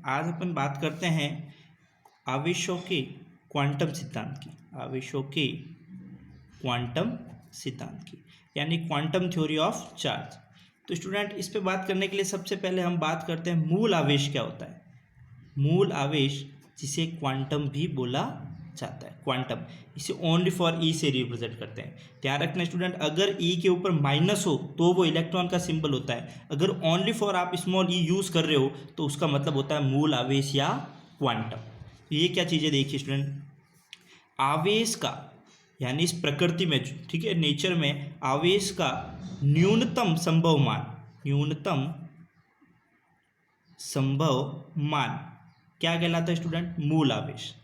आज अपन बात करते हैं आवेशों के क्वांटम सिद्धांत की, आवेशों के क्वांटम सिद्धांत की, यानी क्वांटम थ्योरी ऑफ चार्ज। तो स्टूडेंट, इस पे बात करने के लिए सबसे पहले हम बात करते हैं मूल आवेश क्या होता है। मूल आवेश, जिसे क्वांटम भी बोला जाता है, क्वांटम, इसे ओनली फॉर ई से रिप्रेजेंट करते हैं। ध्यान रखना स्टूडेंट, अगर ई के ऊपर माइनस हो तो वो इलेक्ट्रॉन का सिंबल होता है, अगर ओनली फॉर आप स्मॉल ई यूज कर रहे हो तो उसका मतलब होता है मूल आवेश या क्वांटम। तो ये क्या चीज़ें देखिए स्टूडेंट, आवेश का, यानी इस प्रकृति में, ठीक है, नेचर में आवेश का न्यूनतम संभव मान, न्यूनतम संभव मान क्या कहलाता है स्टूडेंट, मूल आवेश।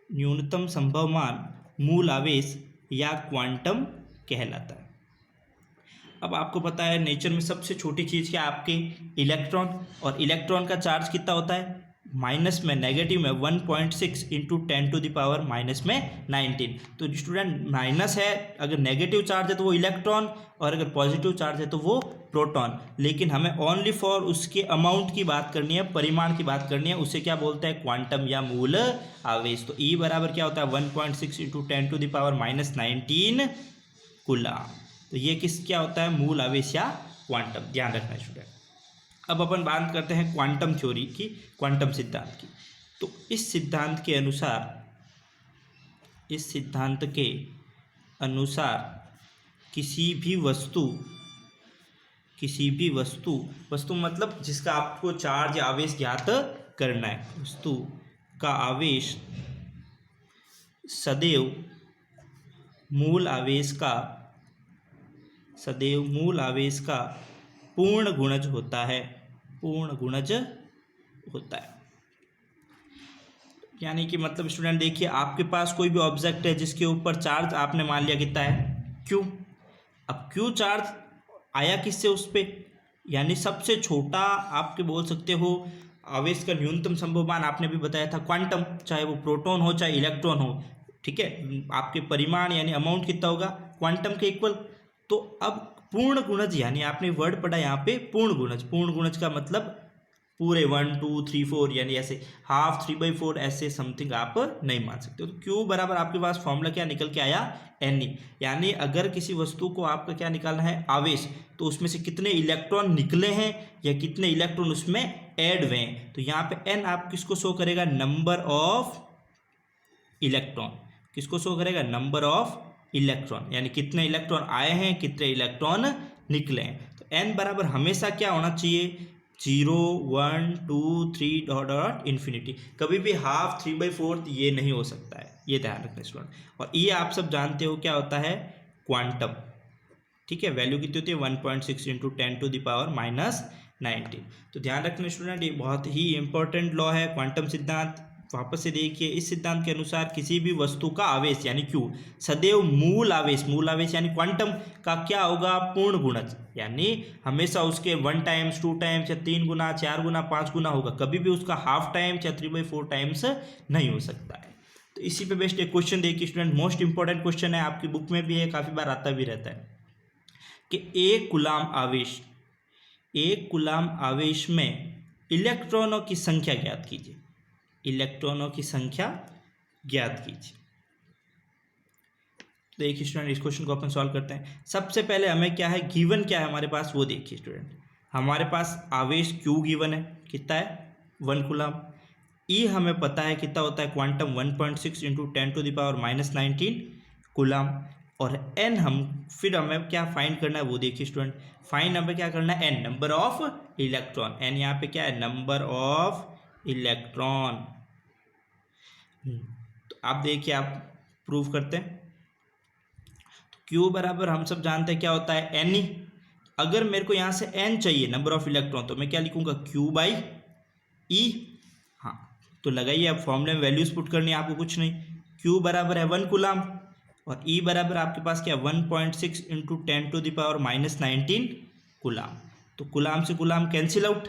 न्यूनतम संभव मान मूल आवेश या क्वांटम कहलाता है। अब आपको पता है नेचर में सबसे छोटी चीज़ क्या, आपके इलेक्ट्रॉन, और इलेक्ट्रॉन का चार्ज कितना होता है, माइनस में, नेगेटिव में 1.6 इंटू 10⁻⁻⁹। तो स्टूडेंट माइनस है, अगर नेगेटिव चार्ज है तो वो इलेक्ट्रॉन, और अगर पॉजिटिव चार्ज है तो वो प्रोटॉन। लेकिन हमें ओनली फॉर उसके अमाउंट की बात करनी है, परिमाण की बात करनी है, उसे क्या बोलते हैं, क्वांटम या मूल आवेश। तो ई बराबर क्या होता है, 1.6 इंटू 10⁻⁻⁹ कूलम। तो ये किस क्या होता है, मूल आवेश या क्वांटम। ध्यान रखना स्टूडेंट। अब अपन बात करते हैं क्वांटम थ्योरी की, क्वांटम सिद्धांत की। तो इस सिद्धांत के अनुसार, इस सिद्धांत के अनुसार किसी भी वस्तु मतलब जिसका आपको चार्ज या आवेश ज्ञात करना है, वस्तु का आवेश सदैव मूल आवेश का पूर्ण गुणज होता है, पूर्ण गुणज होता है। यानी कि मतलब स्टूडेंट देखिए, आपके पास कोई भी ऑब्जेक्ट है जिसके ऊपर चार्ज आपने मान लिया कितना है, क्यू। अब क्यू चार्ज आया किससे, उस पर, यानी सबसे छोटा आपके बोल सकते हो आवेश का न्यूनतम संभव मान आपने भी बताया था क्वांटम, चाहे वो प्रोटॉन हो चाहे इलेक्ट्रॉन हो, ठीक है, आपके परिमाण यानी अमाउंट कितना होगा, क्वांटम के इक्वल। तो अब पूर्ण गुणज, यानी आपने वर्ड पढ़ा यहाँ पे पूर्ण गुणज, पूर्ण गुणज का मतलब पूरे 1 2 3 4, यानी ऐसे हाफ 3/4 ऐसे समथिंग आप नहीं मान सकते हो। तो क्यू बराबर आपके पास फॉर्मूला क्या निकल के आया, Ni। यानी अगर किसी वस्तु को आपका क्या निकालना है, आवेश, तो उसमें से कितने इलेक्ट्रॉन निकले हैं या कितने इलेक्ट्रॉन उसमें ऐड हुए हैं। तो यहाँ पे N आप किसको शो करेगा, नंबर ऑफ इलेक्ट्रॉन, किसको शो करेगा, नंबर ऑफ इलेक्ट्रॉन, यानी कितने इलेक्ट्रॉन आए हैं, कितने इलेक्ट्रॉन निकले हैं। तो N बराबर हमेशा क्या होना चाहिए, 0 1 2 3 डॉट डॉट इन्फिनिटी, कभी भी हाफ 3/4 ये नहीं हो सकता है, ये ध्यान रखना स्टूडेंट। और ये आप सब जानते हो क्या होता है, क्वांटम, ठीक है, वैल्यू कितनी होती है 1.6 इंटू 10⁻⁻⁹। तो ध्यान रखना स्टूडेंट, ये बहुत ही इंपॉर्टेंट लॉ है क्वांटम सिद्धांत। वापस से देखिए, इस सिद्धांत के अनुसार किसी भी वस्तु का आवेश यानी क्यू सदैव मूल आवेश यानी क्वांटम का क्या होगा, पूर्ण गुणज, यानी हमेशा उसके 1 टाइम्स 2 टाइम्स या 3 गुना 4 गुना 5 गुना होगा, कभी भी उसका हाफ टाइम्स या 3/4 टाइम्स नहीं हो सकता है। तो इसी पे बेस्ट एक क्वेश्चन देखिए स्टूडेंट, मोस्ट इंपॉर्टेंट क्वेश्चन है, आपकी बुक में भी है, काफ़ी बार आता भी रहता है कि एक कूलाम आवेश में इलेक्ट्रॉनों की संख्या ज्ञात कीजिए, इलेक्ट्रॉनों की संख्या ज्ञात कीजिए। तो एक स्टूडेंट, इस क्वेश्चन को अपन सॉल्व करते हैं। सबसे पहले हमें क्या है, गिवन क्या है हमारे पास, वो देखिए स्टूडेंट। हमारे पास आवेश क्यू गिवन है, कितना है, 1 कूलाम। ई हमें पता है कितना होता है, क्वांटम 1.6 इंटू 10⁻⁻⁹ कूलाम। और एन फिर हमें क्या फाइंड करना है, वो देखिए स्टूडेंट। फाइंड हमें क्या करना है, n, number of electron. N यहाँ पे क्या है, नंबर ऑफ इलेक्ट्रॉन। तो आप देखिए, आप प्रूव करते हैं। तो क्यू बराबर हम सब जानते हैं क्या होता है, एन ई। अगर मेरे को यहाँ से एन चाहिए, नंबर ऑफ इलेक्ट्रॉन, तो मैं क्या लिखूंगा, क्यू बाई ई। हाँ, तो लगाइए, अब फॉर्मूले में वैल्यूज पुट करनी है आपको, कुछ नहीं। क्यू बराबर है 1 कूलाम, और ई बराबर आपके पास क्या, 1.6 इंटू 10⁻⁻⁹ कूलाम। तो कूलाम से कूलाम कैंसिल आउट,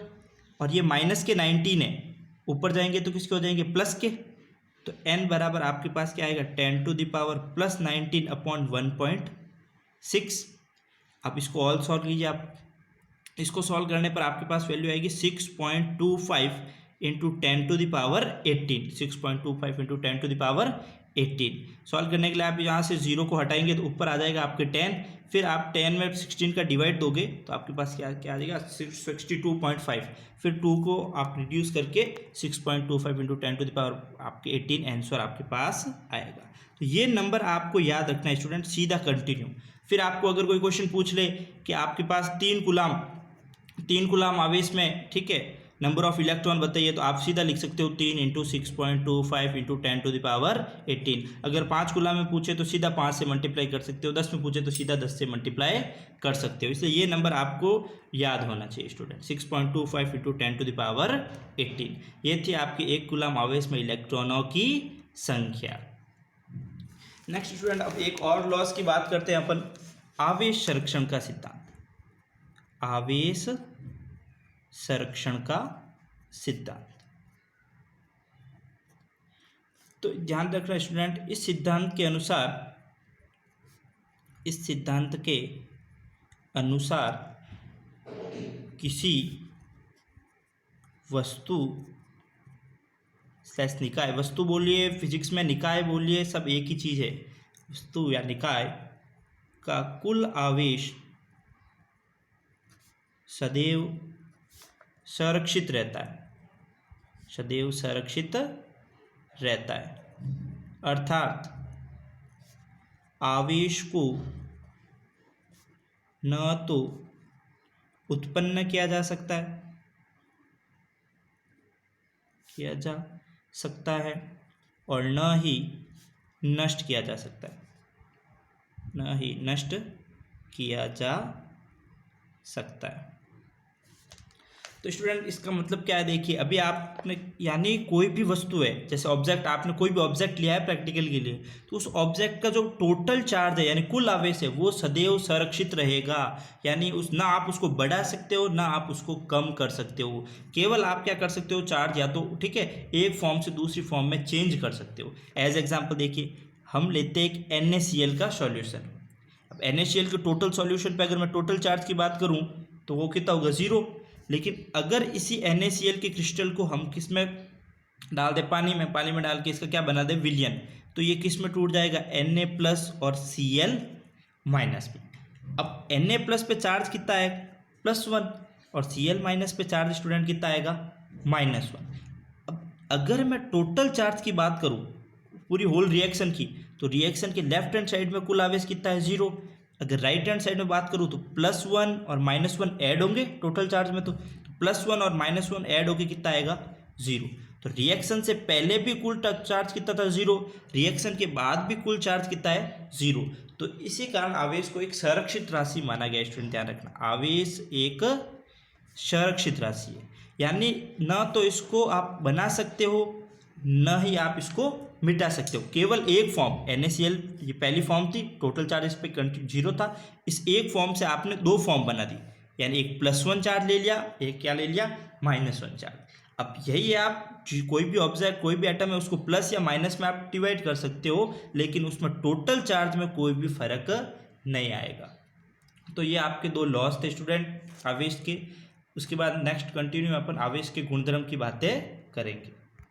और ये माइनस के 19 है, ऊपर जाएंगे तो किसके हो जाएंगे, प्लस के। तो n बराबर आपके पास क्या आएगा, 10⁻+19 अपॉन 1.6। अब इसको ऑल सॉल्व कीजिए आप। इसको सॉल्व करने पर आपके पास वैल्यू आएगी 6.25 इंटू 10⁻18, 6.25 इंटू 10⁻18। सॉल्व करने के लिए आप यहाँ से 0 को हटाएंगे तो ऊपर आ जाएगा आपके 10, फिर आप 10 में 16 का डिवाइड दोगे तो आपके पास क्या क्या आ जाएगा 62.5, फिर 2 को आप रिड्यूस करके 6.25 इंटू 10⁻, आपके 18 आंसर आपके पास आएगा। तो ये नंबर आपको याद रखना है स्टूडेंट, सीधा कंटिन्यू। फिर आपको अगर कोई क्वेश्चन पूछ ले कि आपके पास 3 कूलाम आवेश में, ठीक है, नंबर ऑफ इलेक्ट्रॉन बताइए, तो आप सीधा लिख सकते हो 3 इंटू 6.25 इंटू 10⁻18। अगर 5 कूलाम में पूछे तो सीधा 5 से मल्टीप्लाई कर सकते हो, 10 में पूछे तो सीधा 10 से मल्टीप्लाई कर सकते हो। इसलिए ये नंबर आपको याद होना चाहिए स्टूडेंट, 6.25 इंटू 10⁻18। ये थी आपकी 1 कूलाम आवेश में इलेक्ट्रॉनों की संख्या। नेक्स्ट स्टूडेंट, अब एक और लॉस की बात करते हैं अपन, आवेश संरक्षण का सिद्धांत। आवेश संरक्षण का सिद्धांत, तो ध्यान रखना स्टूडेंट, इस सिद्धांत के अनुसार किसी वस्तु / निकाय, वस्तु बोलिए, फिजिक्स में निकाय बोलिए, सब एक ही चीज़ है, वस्तु या निकाय का कुल आवेश सदैव संरक्षित रहता है, सदैव संरक्षित रहता है। अर्थात आवेश को न तो उत्पन्न किया जा सकता है और न ही नष्ट किया जा सकता है, न ही नष्ट किया जा सकता है। तो स्टूडेंट इसका मतलब क्या है, देखिए अभी आपने, यानी कोई भी वस्तु है, जैसे ऑब्जेक्ट, आपने कोई भी ऑब्जेक्ट लिया है प्रैक्टिकल के लिए, तो उस ऑब्जेक्ट का जो टोटल चार्ज है यानी कुल आवेश है वो सदैव संरक्षित रहेगा, यानी ना आप उसको बढ़ा सकते हो ना आप उसको कम कर सकते हो। केवल आप क्या कर सकते हो, चार्ज या तो, ठीक है, एक फॉर्म से दूसरी फॉर्म में चेंज कर सकते हो। एज एग्जाम्पल देखिए, हम लेते हैं एक NaCl का सॉल्यूशन। अब NaCl के टोटल सॉल्यूशन पे अगर मैं टोटल चार्ज की बात करूँ तो वो कितना होगा, 0। लेकिन अगर इसी NaCl के क्रिस्टल को हम किस में डाल दें, पानी में डाल के इसका क्या बना दें, विलयन, तो ये किस में टूट जाएगा, Na+ और Cl- में। अब Na+ पे चार्ज कितना है, +1, और Cl- पे चार्ज स्टूडेंट कितना आएगा, -1। अब अगर मैं टोटल चार्ज की बात करूँ पूरी होल रिएक्शन की, तो रिएक्शन के लेफ्ट हैंड साइड में कुल आवेश कितना है, 0। अगर राइट हैंड साइड में बात करूँ तो +1 और -1 ऐड होंगे टोटल चार्ज में, तो +1 और -1 ऐड होके कितना आएगा, 0। तो रिएक्शन से पहले भी कुल चार्ज कितना था, 0, रिएक्शन के बाद भी कुल चार्ज कितना है, 0। तो इसी कारण आवेश को एक संरक्षित राशि माना गया। स्टूडेंट ध्यान रखना, आवेश एक संरक्षित राशि है, यानी न तो इसको आप बना सकते हो न ही आप इसको मिटा सकते हो। केवल एक फॉर्म NaCl, ये पहली फॉर्म थी, टोटल चार्ज इस पर 0 था, इस एक फॉर्म से आपने 2 फॉर्म बना दी, यानी एक +1 चार्ज ले लिया, एक क्या ले लिया, -1 चार्ज। अब यही है, आप कोई भी ऑब्जेक्ट, कोई भी एटम है, उसको प्लस या माइनस में आप डिवाइड कर सकते हो, लेकिन उसमें टोटल चार्ज में कोई भी फर्क नहीं आएगा। तो ये आपके 2 लॉस थे स्टूडेंट आवेश के। उसके बाद नेक्स्ट कंटिन्यू अपन आवेश के गुणधर्म की बातें करेंगे।